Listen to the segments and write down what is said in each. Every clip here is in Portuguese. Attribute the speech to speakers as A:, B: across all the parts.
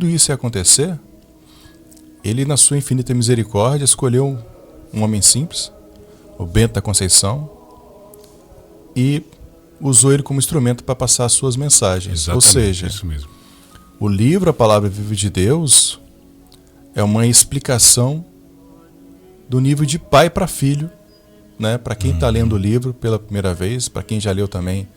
A: tudo isso ia acontecer, ele, na sua infinita misericórdia, escolheu um homem simples, o Bento da Conceição, e usou ele como instrumento para passar as suas mensagens.
B: Exatamente,
A: ou seja,
B: isso mesmo.
A: O livro, a Palavra Viva de Deus, é uma explicação do nível de pai para filho, né? Para quem está lendo o livro pela primeira vez, para quem já leu também,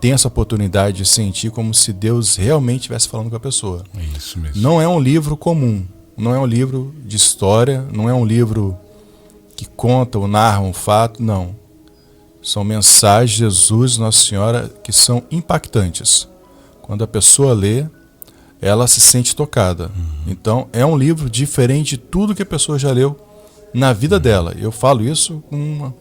A: tem essa oportunidade de sentir como se Deus realmente estivesse falando com a pessoa.
B: Isso mesmo.
A: Não é um livro comum, não é um livro de história, não é um livro que conta ou narra um fato, não. São mensagens de Jesus, Nossa Senhora, que são impactantes. Quando a pessoa lê, ela se sente tocada. Então, é um livro diferente de tudo que a pessoa já leu na vida dela. Eu falo isso com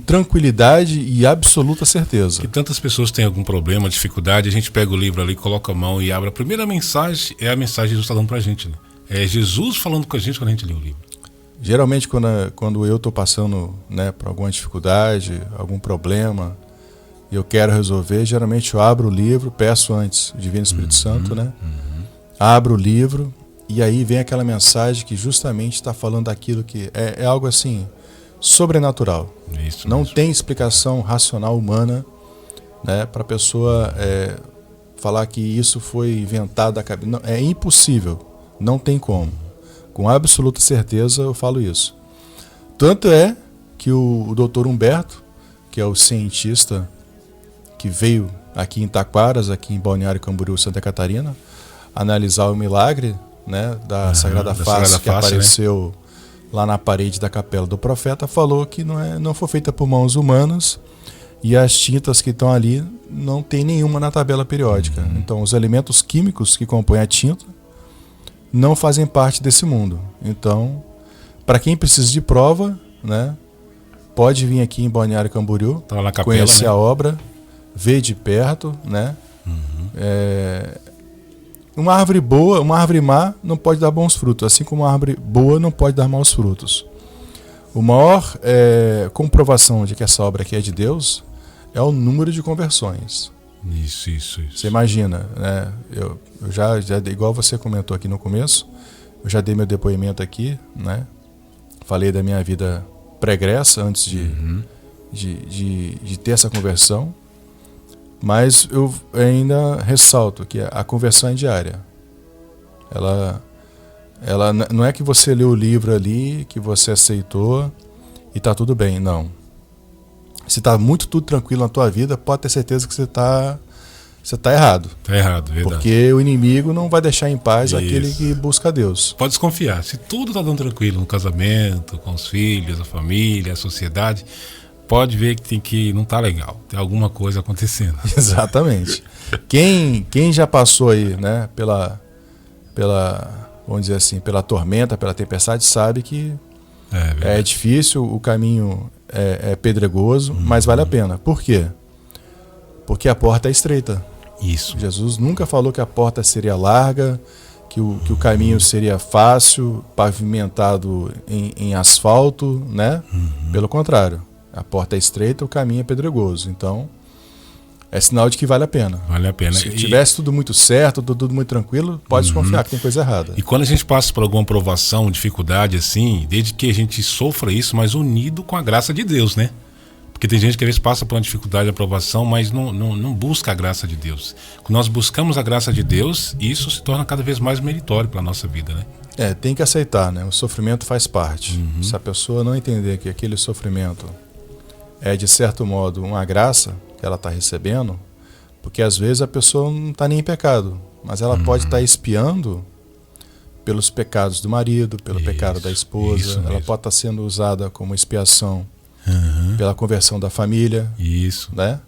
A: tranquilidade e absoluta certeza.
B: Que tantas pessoas têm algum problema, dificuldade, a gente pega o livro ali, coloca a mão e abre. A primeira mensagem é a mensagem que Jesus está dando pra gente, né? É Jesus falando com a gente quando a gente lê o livro.
A: Geralmente, quando eu estou passando, né, por alguma dificuldade, algum problema, e eu quero resolver, geralmente eu abro o livro, peço antes o Divino Espírito Santo, né? Abro o livro e aí vem aquela mensagem que justamente está falando daquilo que é algo assim, sobrenatural.
B: Isso
A: Não
B: mesmo.
A: tem explicação racional humana, né, para a pessoa falar que isso foi inventado da cabeça. Não, é impossível, não tem como. Com absoluta certeza eu falo isso. Tanto é que o Dr. Humberto, que é o cientista que veio aqui em Taquaras, aqui em Balneário Camboriú, Santa Catarina, analisar o milagre, né, da Sagrada Face que apareceu, né, lá na parede da Capela do Profeta, falou que não foi feita por mãos humanas e as tintas que estão ali não tem nenhuma na tabela periódica. Então, os elementos químicos que compõem a tinta não fazem parte desse mundo. Então, para quem precisa de prova, né, pode vir aqui em Balneário Camboriú,
B: tá na Capela,
A: conhecer, né,
B: a
A: obra, ver de perto, né? Uma árvore boa, uma árvore má não pode dar bons frutos, assim como uma árvore boa não pode dar maus frutos. O maior comprovação de que essa obra aqui é de Deus é o número de conversões.
B: Isso.
A: Você imagina, né? Eu já igual você comentou aqui no começo, eu já dei meu depoimento aqui, né? Falei da minha vida pregressa antes de ter essa conversão, mas eu ainda ressalto que a conversão é diária. Ela não é que você leu o livro ali, que você aceitou e está tudo bem, não. Se está tudo tranquilo na tua vida, pode ter certeza que você está errado.
B: Está errado, verdade.
A: Porque o inimigo não vai deixar em paz aquele que busca Deus.
B: Pode desconfiar. Se tudo está dando tranquilo no casamento, com os filhos, a família, a sociedade, pode ver que não está legal. Tem alguma coisa acontecendo.
A: Exatamente. Quem já passou aí, né, pela, vamos dizer assim, pela tormenta, pela tempestade, sabe que é difícil, o caminho é pedregoso, mas vale a pena. Por quê? Porque a porta é estreita.
B: Isso.
A: Jesus nunca falou que a porta seria larga, que o caminho seria fácil, pavimentado em asfalto, né? Pelo contrário, a porta é estreita, o caminho é pedregoso. Então, é sinal de que vale a pena.
B: Vale a pena.
A: Se tivesse tudo muito certo, tudo muito tranquilo, pode desconfiar que tem coisa errada.
B: E quando a gente passa por alguma provação, dificuldade assim, desde que a gente sofra isso, mas unido com a graça de Deus, né? Porque tem gente que às vezes passa por uma dificuldade, aprovação, mas não busca a graça de Deus. Quando nós buscamos a graça de Deus, isso se torna cada vez mais meritório para a nossa vida, né?
A: Tem que aceitar, né? O sofrimento faz parte. Se a pessoa não entender que aquele sofrimento é, de certo modo, uma graça que ela está recebendo, porque às vezes a pessoa não está nem em pecado, mas ela pode estar expiando pelos pecados do marido, pelo pecado da esposa, ela pode estar sendo usada como expiação pela conversão da família.
B: Isso.
A: Né?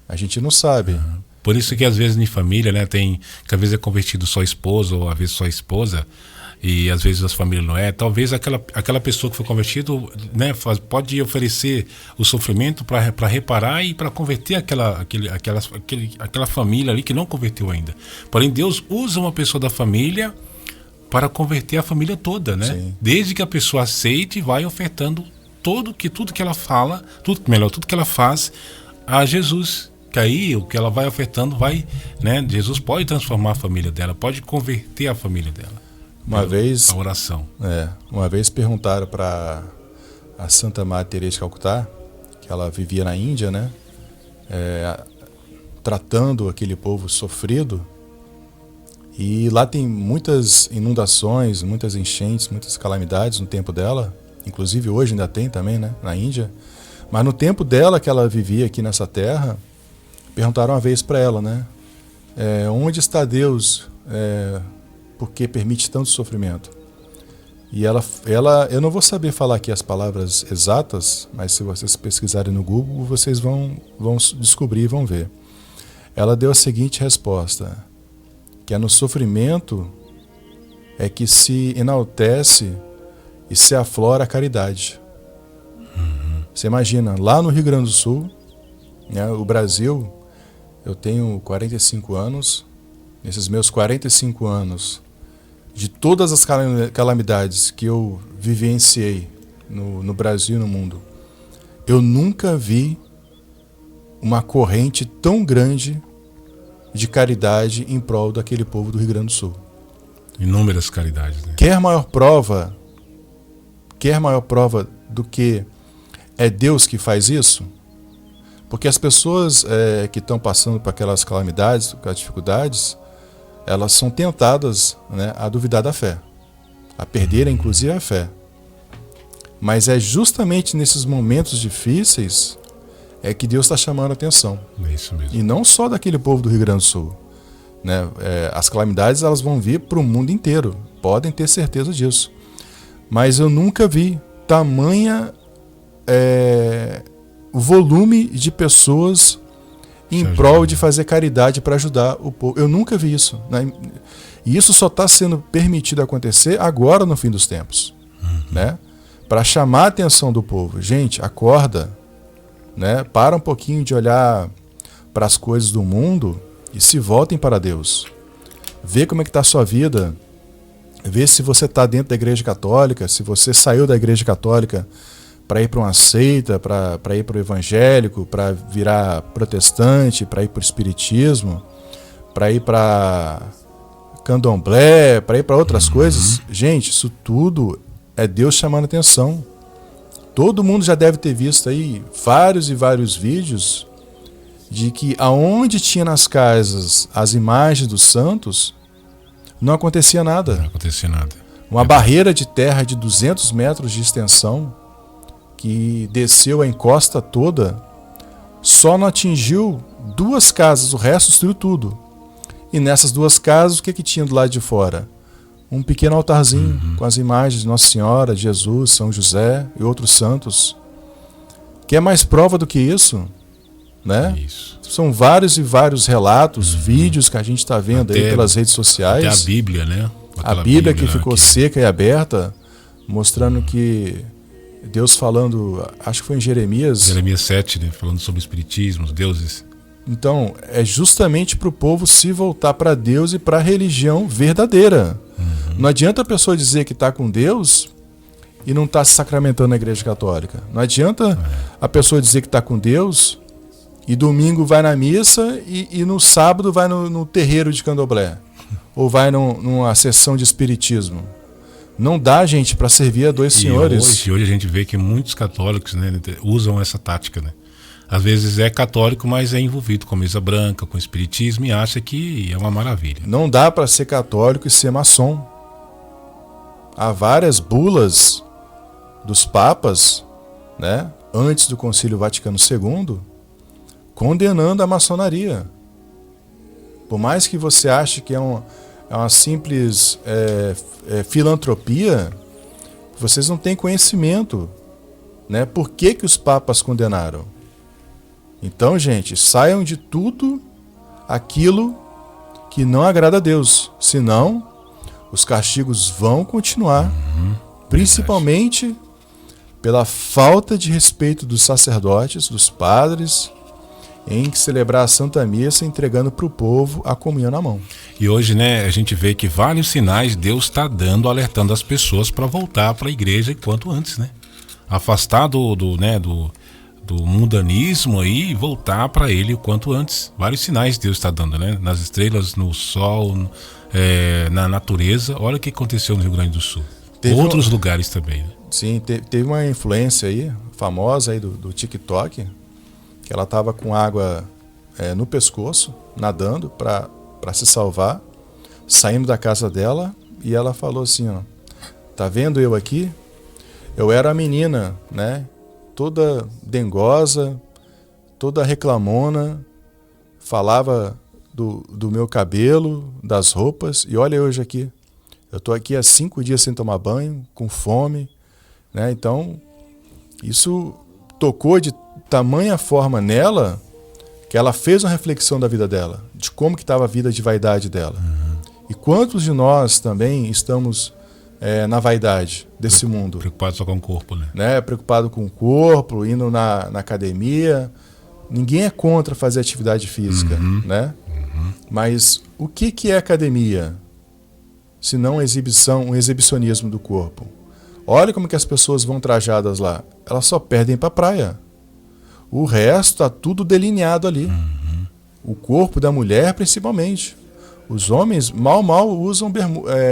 A: A gente não sabe.
B: Por isso que às vezes em família, né, que às vezes é convertido só esposa ou às vezes só esposa, e às vezes as famílias não é. Talvez aquela pessoa que foi convertido, né, pode oferecer o sofrimento para reparar e para converter aquela família ali que não converteu ainda. Porém, Deus usa uma pessoa da família para converter a família toda, né?
A: Sim.
B: Desde que a pessoa aceite e vai ofertando tudo que ela fala, tudo que ela faz a Jesus. Que aí o que ela vai ofertando vai, né? Jesus pode transformar a família dela, pode converter a família dela. A oração.
A: Uma vez perguntaram para a Santa Madre Teresa de Calcutá, que ela vivia na Índia, né? Tratando aquele povo sofrido. E lá tem muitas inundações, muitas enchentes, muitas calamidades no tempo dela. Inclusive hoje ainda tem também, né? Na Índia. Mas no tempo dela, que ela vivia aqui nessa terra, perguntaram uma vez para ela, né? Onde está Deus? Porque permite tanto sofrimento? E ela, eu não vou saber falar aqui as palavras exatas, mas se vocês pesquisarem no Google, vocês vão descobrir e vão ver. Ela deu a seguinte resposta, que no sofrimento é que se enaltece e se aflora a caridade. Você imagina, lá no Rio Grande do Sul, né, o Brasil, eu tenho 45 anos, nesses meus 45 anos, de todas as calamidades que eu vivenciei no Brasil e no mundo, eu nunca vi uma corrente tão grande de caridade em prol daquele povo do Rio Grande do Sul.
B: Inúmeras caridades, né?
A: Quer maior prova do que é Deus que faz isso? Porque as pessoas que estão passando por aquelas calamidades, aquelas dificuldades, elas são tentadas, né, a duvidar da fé, a perder inclusive a fé. Mas é justamente nesses momentos difíceis que Deus está chamando a atenção.
B: É isso mesmo.
A: E não só daquele povo do Rio Grande do Sul, né? As calamidades elas vão vir para o mundo inteiro, podem ter certeza disso. Mas eu nunca vi tamanha volume de pessoas em prol de fazer caridade para ajudar o povo. Eu nunca vi isso, né? E isso só está sendo permitido acontecer agora no fim dos tempos, né? Para chamar a atenção do povo. Gente, acorda, né? Para um pouquinho de olhar para as coisas do mundo e se voltem para Deus. Vê como é que está a sua vida. Vê se você está dentro da Igreja Católica, se você saiu da Igreja Católica para ir para uma seita, para ir para o evangélico, para virar protestante, para ir para o espiritismo, para ir para candomblé, para ir para outras coisas. Gente, isso tudo é Deus chamando atenção. Todo mundo já deve ter visto aí vários e vários vídeos de que aonde tinha nas casas as imagens dos santos, não acontecia nada.
B: Não acontecia nada.
A: Uma barreira de terra de 200 metros de extensão, que desceu a encosta toda, só não atingiu 2 casas, o resto destruiu tudo. E nessas 2 casas, o que tinha do lado de fora? Um pequeno altarzinho com as imagens de Nossa Senhora, Jesus, São José e outros santos. Quer mais prova do que isso? Né?
B: Isso.
A: São vários e vários relatos, vídeos que a gente está vendo aí pelas redes sociais.
B: Até a Bíblia, né?
A: A Bíblia que ficou seca e aberta, mostrando que Deus falando, acho que foi em Jeremias.
B: Jeremias 7, né? Falando sobre o espiritismo, os deuses.
A: Então, é justamente para o povo se voltar para Deus e para a religião verdadeira. Não adianta a pessoa dizer que está com Deus e não está se sacramentando na Igreja Católica. Não adianta a pessoa dizer que está com Deus e domingo vai na missa e no sábado vai no terreiro de candomblé. Ou vai numa sessão de espiritismo. Não dá, gente, para servir a dois senhores.
B: Hoje a gente vê que muitos católicos, né, usam essa tática, né? Às vezes é católico, mas é envolvido com mesa branca, com espiritismo e acha que é uma maravilha.
A: Não dá para ser católico e ser maçom. Há várias bulas dos papas, né, antes do Concílio Vaticano II, condenando a maçonaria. Por mais que você ache que é uma simples filantropia, vocês não têm conhecimento, né? Por que os papas condenaram? Então, gente, saiam de tudo aquilo que não agrada a Deus, senão os castigos vão continuar, principalmente pela falta de respeito dos sacerdotes, dos padres, em celebrar a Santa Missa entregando para o povo a comunhão na mão.
B: E hoje, né, a gente vê que vários sinais Deus está dando, alertando as pessoas para voltar para a igreja quanto antes, né? Afastar do do mundanismo aí e voltar para ele o quanto antes. Vários sinais Deus está dando, né? Nas estrelas, no sol, na natureza. Olha o que aconteceu no Rio Grande do Sul. Outros lugares também, né?
A: Sim, teve uma influência aí, famosa aí do TikTok, que ela estava com água no pescoço, nadando para se salvar, saindo da casa dela, e ela falou assim, ó, tá vendo eu aqui? Eu era a menina, né? Toda dengosa, toda reclamona, falava do meu cabelo, das roupas, e olha hoje aqui. Eu estou aqui há 5 dias sem tomar banho, com fome, né? Então, isso tocou de tamanha forma nela que ela fez uma reflexão da vida dela, de como que estava a vida de vaidade dela. E quantos de nós também estamos na vaidade desse mundo?
B: Preocupado só com o corpo, né?
A: Preocupado com o corpo, indo na academia. Ninguém é contra fazer atividade física, né? Mas o que é academia? Se não um exibicionismo do corpo. Olha como que as pessoas vão trajadas lá. Elas só perdem para a praia. O resto está tudo delineado ali. O corpo da mulher, principalmente. Os homens mal usam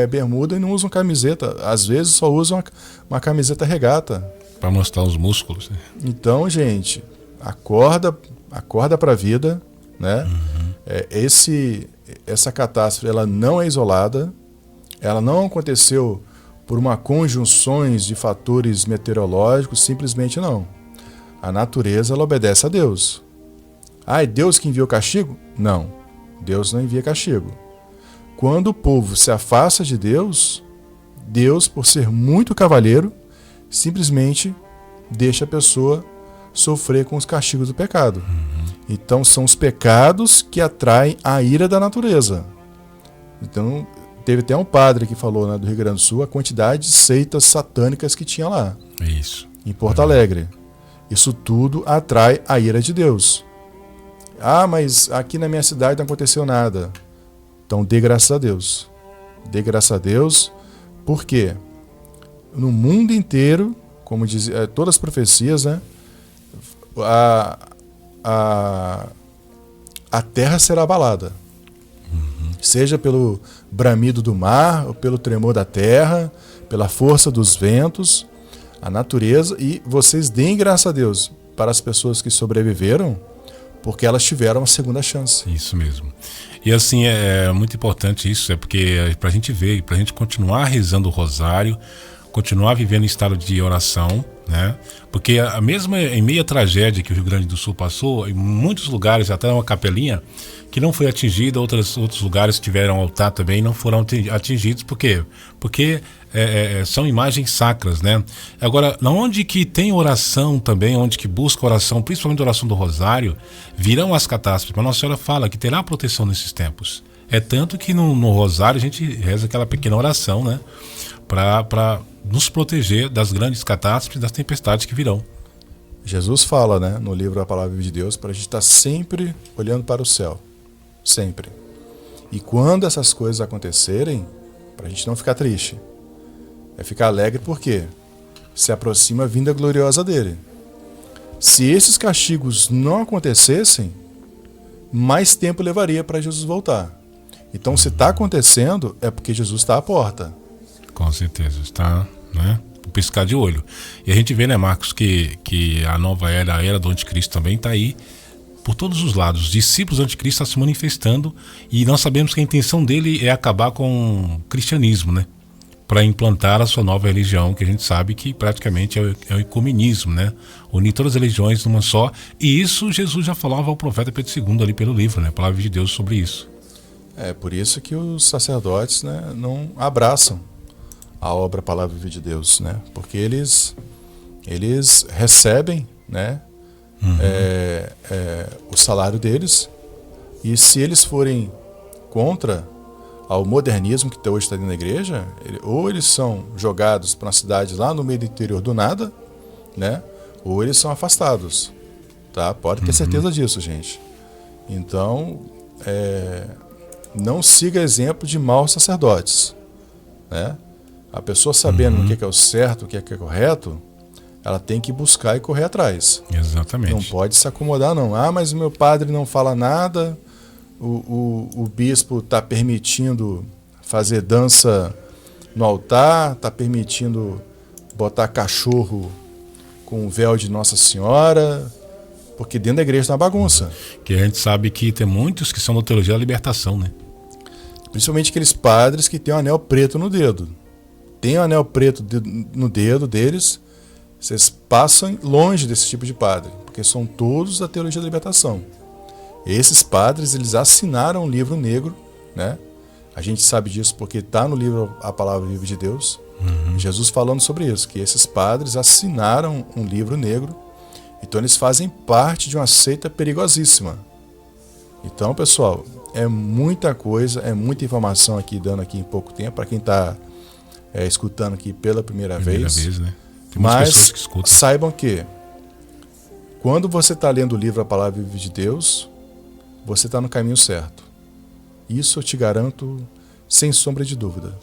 A: bermuda e não usam camiseta. Às vezes só usam uma camiseta regata.
B: Para mostrar os músculos. Né?
A: Então, gente, acorda para a vida, né? Essa catástrofe, ela não é isolada. Ela não aconteceu por uma conjunções de fatores meteorológicos, simplesmente não. A natureza, ela obedece a Deus. É Deus que enviou castigo? Não, Deus não envia castigo. Quando o povo se afasta de Deus, Deus, por ser muito cavalheiro, simplesmente deixa a pessoa sofrer com os castigos do pecado. Então, são os pecados que atraem a ira da natureza. Então, teve até um padre que falou, né, do Rio Grande do Sul, a quantidade de seitas satânicas que tinha lá.
B: Isso.
A: Em Porto Alegre. Isso tudo atrai a ira de Deus. Mas aqui na minha cidade não aconteceu nada. Então dê graças a Deus. Dê graças a Deus. Por quê? No mundo inteiro, como diz todas as profecias, né, a terra será abalada. Seja pelo bramido do mar, ou pelo tremor da terra, pela força dos ventos, a natureza, e vocês deem graças a Deus para as pessoas que sobreviveram, porque elas tiveram uma segunda chance.
B: Isso mesmo. E assim, é muito importante isso, porque para a gente ver, para a gente continuar rezando o rosário, continuar vivendo em estado de oração, né? Porque mesmo em meio à tragédia que o Rio Grande do Sul passou, em muitos lugares, até uma capelinha que não foi atingida, outros lugares tiveram altar também, não foram atingidos. Por quê? Porque são imagens sacras, né? Agora, onde que tem oração também, onde que busca oração, principalmente a oração do rosário, virão as catástrofes. Mas Nossa Senhora fala que terá proteção nesses tempos. É tanto que no rosário a gente reza aquela pequena oração, né? Para nos proteger das grandes catástrofes, das tempestades que virão.
A: Jesus fala, né, no livro A Palavra de Deus, para a gente estar sempre olhando para o céu. Sempre. E quando essas coisas acontecerem, para a gente não ficar triste, ficar alegre, porque se aproxima a vinda gloriosa dele. Se esses castigos não acontecessem, mais tempo levaria para Jesus voltar. Então, se está acontecendo, é porque Jesus está à porta.
B: Com certeza, está, né? O piscar de olho. E a gente vê, né, Marcos, que a nova era, a era do anticristo também está aí por todos os lados. Os discípulos do anticristo estão se manifestando, e nós sabemos que a intenção dele é acabar com o cristianismo, né? Para implantar a sua nova religião, que a gente sabe que praticamente é o ecumenismo, né? Unir todas as religiões numa só. E isso Jesus já falava ao profeta Pedro II ali pelo livro, né? A Palavra de Deus sobre isso.
A: É por isso que os sacerdotes, né, não abraçam a obra, a Palavra de Deus, né? Porque eles recebem, né, o salário deles, e se eles forem contra ao modernismo que hoje está dentro da igreja, ou eles são jogados para uma cidade lá no meio do interior do nada, né, ou eles são afastados, tá? Pode ter certeza disso, gente. Então, não siga exemplo de maus sacerdotes, né? A pessoa sabendo o que é o certo, o que é correto, ela tem que buscar e correr atrás.
B: Exatamente.
A: Não pode se acomodar, não. Ah, mas o meu padre não fala nada, o bispo está permitindo fazer dança no altar, está permitindo botar cachorro com o véu de Nossa Senhora, porque dentro da igreja está uma bagunça.
B: Que a gente sabe que tem muitos que são da teologia da libertação, né?
A: Principalmente aqueles padres que têm um anel preto no dedo. Tem um anel preto no dedo deles, vocês passam longe desse tipo de padre, porque são todos da teologia da libertação. Esses padres, eles assinaram um livro negro, né? A gente sabe disso porque está no livro A Palavra Viva de Deus. Jesus falando sobre isso, que esses padres assinaram um livro negro, então eles fazem parte de uma seita perigosíssima. Então, pessoal, é muita coisa, é muita informação aqui, dando aqui em pouco tempo, para quem está escutando aqui pela primeira vez,
B: né? Tem muitas pessoas
A: mas
B: que escutam.
A: saibam que quando você está lendo o livro A Palavra Viva de Deus, você está no caminho certo. Isso eu te garanto sem sombra de dúvida.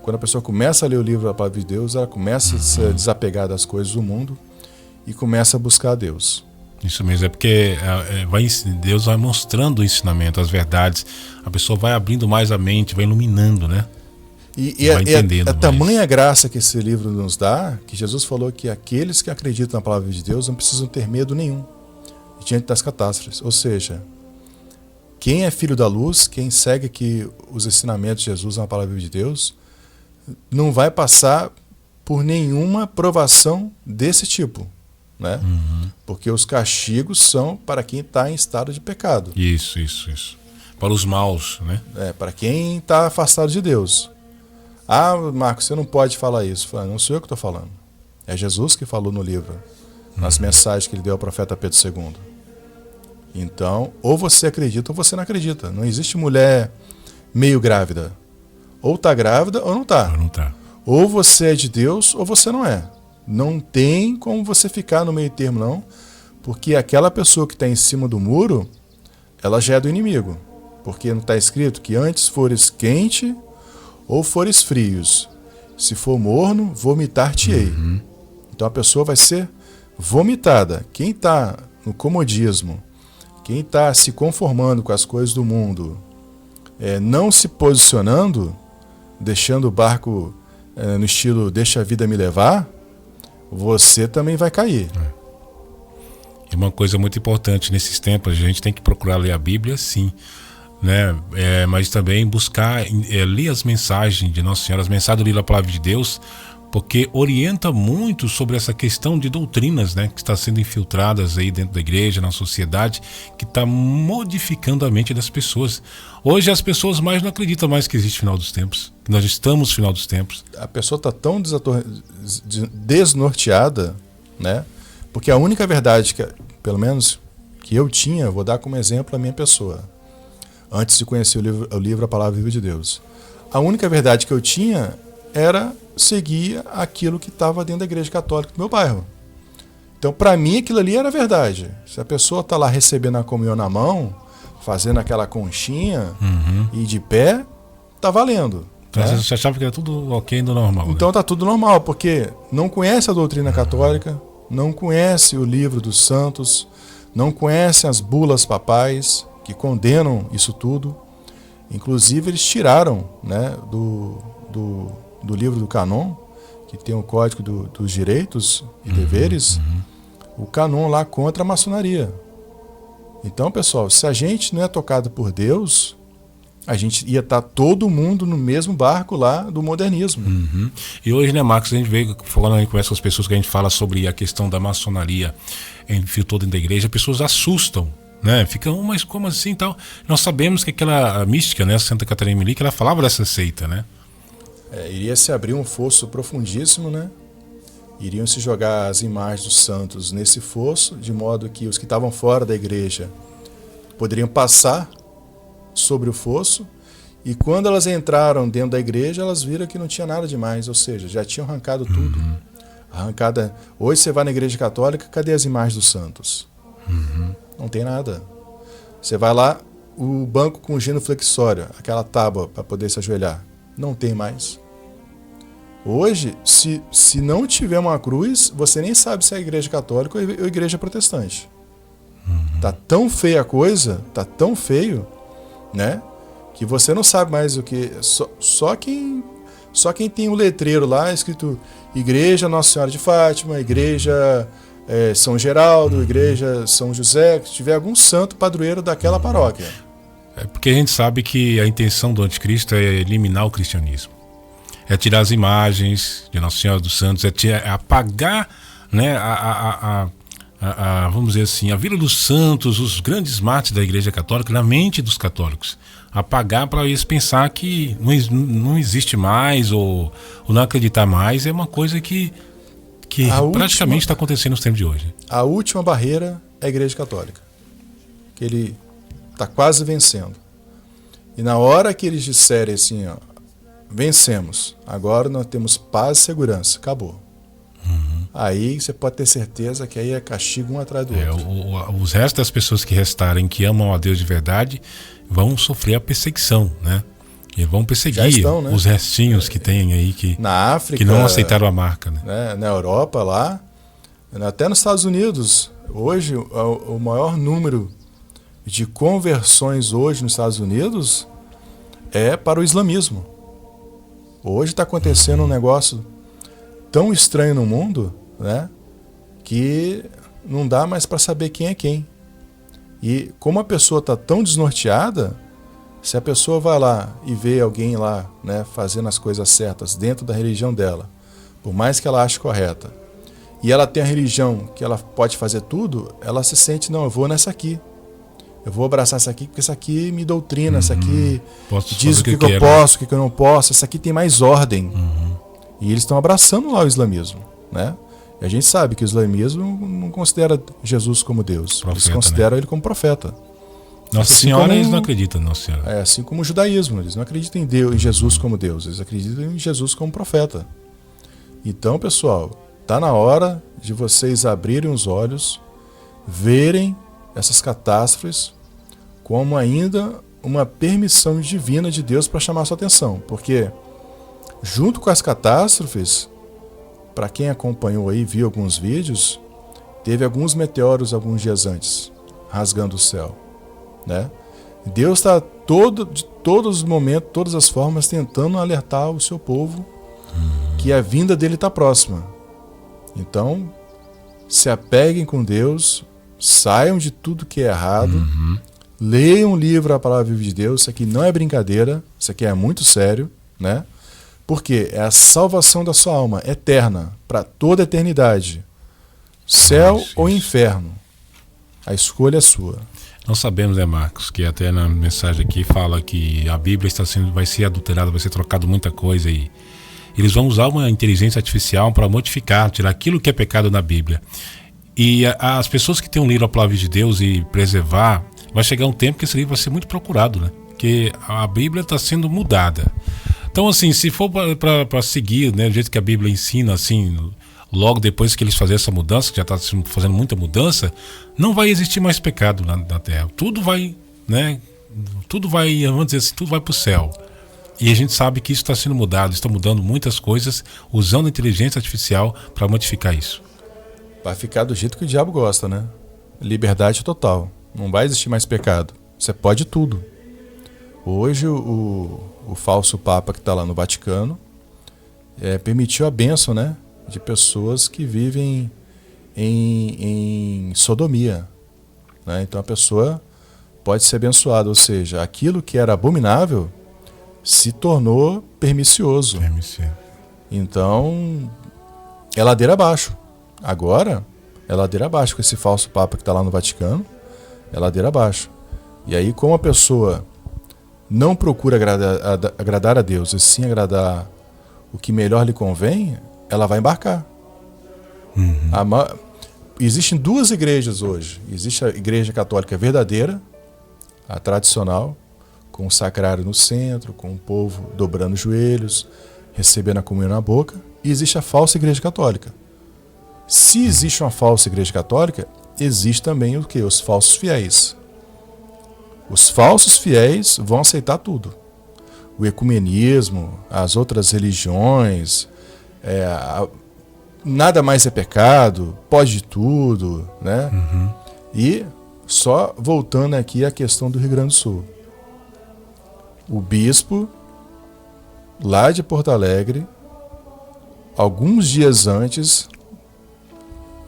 A: Quando a pessoa começa a ler o livro da Palavra de Deus, ela começa a se desapegar das coisas do mundo e começa a buscar a Deus.
B: Isso mesmo, é porque Deus vai mostrando o ensinamento, as verdades. A pessoa vai abrindo mais a mente, vai iluminando, né?
A: E a tamanha graça que esse livro nos dá, que Jesus falou que aqueles que acreditam na Palavra de Deus não precisam ter medo nenhum diante das catástrofes. Ou seja, quem é filho da luz, quem segue aqui os ensinamentos de Jesus na Palavra de Deus, não vai passar por nenhuma provação desse tipo, né? Porque os castigos são para quem está em estado de pecado.
B: Isso. Para os maus, né?
A: Para quem está afastado de Deus. Ah, Marcos, você não pode falar isso. Não sou eu que estou falando. É Jesus que falou no livro, nas mensagens que ele deu ao profeta Pedro II. Então, ou você acredita ou você não acredita. Não existe mulher meio grávida. Ou está grávida ou não está. Ou você é de Deus ou você não é. Não tem como você ficar no meio termo, não. Porque aquela pessoa que está em cima do muro, ela já é do inimigo. Porque não está escrito que antes fores quente ou fores frios. Se for morno, vomitar-te-ei. Então a pessoa vai ser vomitada. Quem está no comodismo, quem está se conformando com as coisas do mundo, não se posicionando, deixando o barco no estilo deixa a vida me levar, você também vai cair.
B: E uma coisa muito importante nesses tempos, a gente tem que procurar ler a Bíblia, sim, né? Mas também buscar ler as mensagens de Nossa Senhora, as mensagens do livro da Palavra de Deus, porque orienta muito sobre essa questão de doutrinas, né, que está sendo infiltradas aí dentro da igreja, na sociedade, que está modificando a mente das pessoas. Hoje as pessoas mais não acreditam mais que existe final dos tempos, que nós estamos no final dos tempos.
A: A pessoa está tão desnorteada, né? Porque a única verdade que, pelo menos, que eu tinha, vou dar como exemplo a minha pessoa, antes de conhecer o livro A Palavra Viva de Deus. A única verdade que eu tinha era seguir aquilo que estava dentro da igreja católica do meu bairro. Então, para mim, aquilo ali era verdade. Se a pessoa está lá recebendo a comunhão na mão, fazendo aquela conchinha e de pé, tá valendo.
B: Então, né? Você achava que era tudo ok do normal.
A: Então
B: né?
A: tá tudo normal, porque não conhece a doutrina católica, não conhece o livro dos santos, não conhece as bulas papais que condenam isso tudo. Inclusive, eles tiraram, né, do livro do Canon, que tem o Código dos Direitos e Deveres, o Canon lá contra a maçonaria. Então, pessoal, se a gente não é tocado por Deus, a gente ia estar todo mundo no mesmo barco lá do modernismo.
B: E hoje, né, Marcos, a gente veio falando, a gente conversa com as pessoas que a gente fala sobre a questão da maçonaria infiltrou dentro da igreja, as pessoas assustam, né? Ficam, mas como assim e tal? Nós sabemos que aquela mística, né, Santa Catarina Milique, ela falava dessa seita, né?
A: Iria se abrir um fosso profundíssimo, né? Iriam se jogar as imagens dos santos nesse fosso, de modo que os que estavam fora da igreja poderiam passar sobre o fosso, e quando elas entraram dentro da igreja, elas viram que não tinha nada demais, ou seja, já tinham arrancado tudo. Hoje você vai na igreja católica, cadê as imagens dos santos? Não tem nada. Você vai lá, o banco com genuflexório, aquela tábua para poder se ajoelhar, não tem mais. Hoje, se não tiver uma cruz, você nem sabe se é a igreja católica ou a igreja protestante. Tá tão feia a coisa, tá tão feio, né? Que você não sabe mais o que. Só quem tem o letreiro lá escrito Igreja Nossa Senhora de Fátima, Igreja São Geraldo, Igreja São José, se tiver algum santo padroeiro daquela paróquia.
B: É porque a gente sabe que a intenção do anticristo é eliminar o cristianismo. É tirar as imagens de Nossa Senhora dos Santos, é apagar, né, vamos dizer assim, a vida dos santos, os grandes mártires da Igreja Católica, na mente dos católicos. Apagar para eles pensar que não existe mais ou não acreditar mais. É uma coisa que praticamente está acontecendo nos tempos de hoje.
A: A última barreira é a Igreja Católica, que ele está quase vencendo. E na hora que eles disserem assim, ó, vencemos, agora nós temos paz e segurança, acabou. Aí você pode ter certeza que aí é castigo um atrás do outro.
B: Os restos das pessoas que restarem, que amam a Deus de verdade, vão sofrer a perseguição, né? E vão perseguir né? Os restinhos que tem aí
A: na África,
B: que não aceitaram a marca, né?
A: Na Europa lá, até nos Estados Unidos. Hoje o maior número de conversões hoje nos Estados Unidos é para o islamismo. Hoje está acontecendo um negócio tão estranho no mundo, né, que não dá mais para saber quem é quem. E como a pessoa está tão desnorteada, se a pessoa vai lá e vê alguém lá, né, fazendo as coisas certas dentro da religião dela, por mais que ela ache correta, e ela tem a religião que ela pode fazer tudo, ela se sente, não, eu vou nessa aqui. Eu vou abraçar essa aqui porque essa aqui me doutrina, essa aqui diz o que eu posso, o que eu não posso, essa aqui tem mais ordem. E eles estão abraçando lá o islamismo, né? E a gente sabe que o islamismo não considera Jesus como Deus, profeta, eles consideram, né, ele como profeta.
B: Nossa assim Senhora, eles não acreditam, Nossa Senhora.
A: É assim como o judaísmo, eles não acreditam em Deus, em Jesus como Deus, eles acreditam em Jesus como profeta. Então, pessoal, tá na hora de vocês abrirem os olhos, verem essas catástrofes como ainda uma permissão divina de Deus para chamar a sua atenção, porque junto com as catástrofes, para quem acompanhou aí, viu alguns vídeos, teve alguns meteoros alguns dias antes, rasgando o céu, né? Deus está de todos os momentos, todas as formas, tentando alertar o seu povo que a vinda dele está próxima. Então, se apeguem com Deus, saiam de tudo que é errado, leiam o livro A Palavra Viva de Deus. Isso aqui não é brincadeira, isso aqui é muito sério, né? Porque é a salvação da sua alma eterna, para toda a eternidade. Céu ou inferno. A escolha é sua.
B: Nós sabemos, né, Marcos, que até na mensagem aqui fala que a Bíblia vai ser adulterada, vai ser trocado muita coisa e eles vão usar uma inteligência artificial para modificar, tirar aquilo que é pecado na Bíblia. E as pessoas que têm um livro A Palavra de Deus e preservar, vai chegar um tempo que esse livro vai ser muito procurado, né? Porque a Bíblia está sendo mudada. Então, assim, se for para seguir, né, do jeito que a Bíblia ensina, assim, logo depois que eles fazerem essa mudança, que já está fazendo muita mudança, não vai existir mais pecado na Terra. Tudo vai, né? Tudo vai, vamos dizer assim, tudo vai para o céu. E a gente sabe que isso está sendo mudado, está mudando muitas coisas, usando a inteligência artificial para modificar isso.
A: Vai ficar do jeito que o diabo gosta, né? Liberdade total. Não vai existir mais pecado. Você pode tudo. Hoje o falso Papa que está lá no Vaticano permitiu a bênção, né, de pessoas que vivem em sodomia, né? Então a pessoa pode ser abençoada, ou seja, aquilo que era abominável se tornou permissioso. Então é ladeira abaixo. Agora é ladeira abaixo com esse falso Papa que está lá no Vaticano. É ladeira abaixo. E aí, como a pessoa não procura agradar a Deus, e sim agradar o que melhor lhe convém, ela vai embarcar. Existem duas igrejas hoje. Existe a igreja católica verdadeira, a tradicional, com o sacrário no centro, com o povo dobrando os joelhos, recebendo a comunhão na boca. E existe a falsa igreja católica. Se existe uma falsa igreja católica, existe também o quê? Os falsos fiéis. Os falsos fiéis vão aceitar tudo. O ecumenismo, as outras religiões, nada mais é pecado, pode tudo, né? E só voltando aqui à questão do Rio Grande do Sul. O bispo lá de Porto Alegre, alguns dias antes,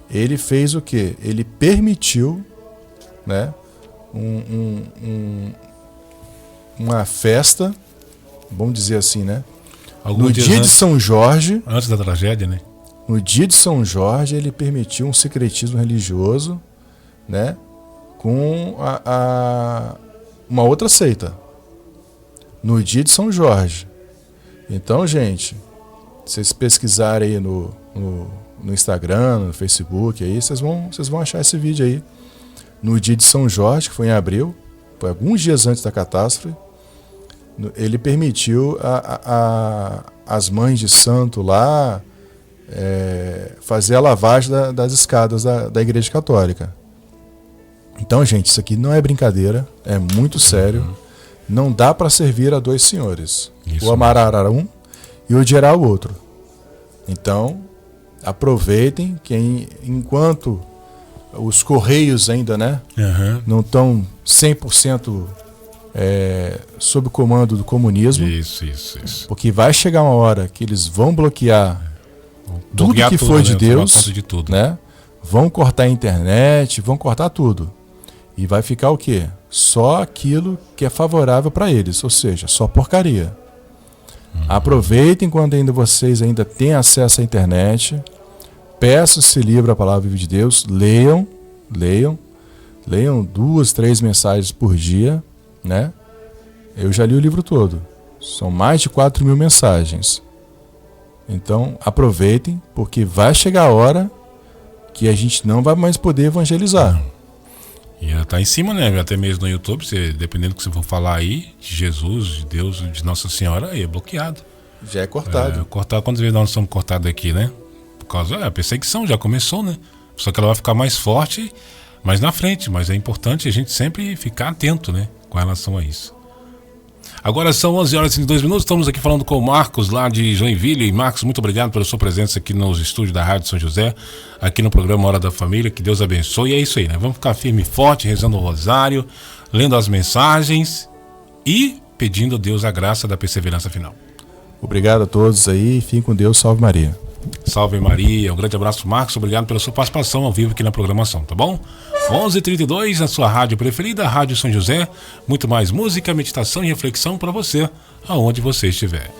A: ele fez o quê? Ele permitiu, né, uma festa, vamos dizer assim, né? No dia de São Jorge,
B: antes da tragédia, né?
A: No dia de São Jorge, ele permitiu um secretismo religioso, né, com uma outra seita. No dia de São Jorge. Então, gente, se vocês pesquisarem aí no Instagram, no Facebook, aí vocês vão achar esse vídeo aí. No dia de São Jorge, que foi em abril, foi alguns dias antes da catástrofe, ele permitiu as mães de santo lá fazer a lavagem das escadas da Igreja Católica. Então, gente, isso aqui não é brincadeira, é muito sério. Não dá para servir a dois senhores. O amarrar um e odiar o outro. Então, aproveitem que enquanto os Correios ainda, né, não estão 100% sob o comando do comunismo. Isso. Porque vai chegar uma hora que eles vão bloquear tudo que for de Deus,
B: de tudo.
A: Né? Vão cortar a internet, vão cortar tudo. E vai ficar o quê? Só aquilo que é favorável para eles, ou seja, só porcaria. Aproveitem quando vocês ainda têm acesso à internet. Peçam esse livro, a Palavra Viva de Deus. Leiam 2, 3 mensagens por dia, né? Eu já li o livro todo. São mais de 4.000 mensagens. Então, aproveitem, porque vai chegar a hora que a gente não vai mais poder evangelizar.
B: E ela tá em cima, né? Até mesmo no YouTube, dependendo do que você for falar aí, de Jesus, de Deus, de Nossa Senhora, aí é bloqueado.
A: Já é cortado.
B: Cortado, quantas vezes nós somos cortados aqui, né? Por causa a perseguição já começou, né? Só que ela vai ficar mais forte mais na frente, mas é importante a gente sempre ficar atento, né? Com relação a isso. Agora são 11h02, estamos aqui falando com o Marcos lá de Joinville. E Marcos, muito obrigado pela sua presença aqui nos estúdios da Rádio São José, aqui no programa Hora da Família, que Deus abençoe. E é isso aí, né? Vamos ficar firme e forte, rezando o rosário, lendo as mensagens e pedindo a Deus a graça da perseverança final.
A: Obrigado a todos aí, fiquem com Deus, salve Maria.
B: Salve Maria, um grande abraço, Marcos, obrigado pela sua participação ao vivo aqui na programação, tá bom? 11h32, a sua rádio preferida, a Rádio São José, muito mais música, meditação e reflexão para você, aonde você estiver.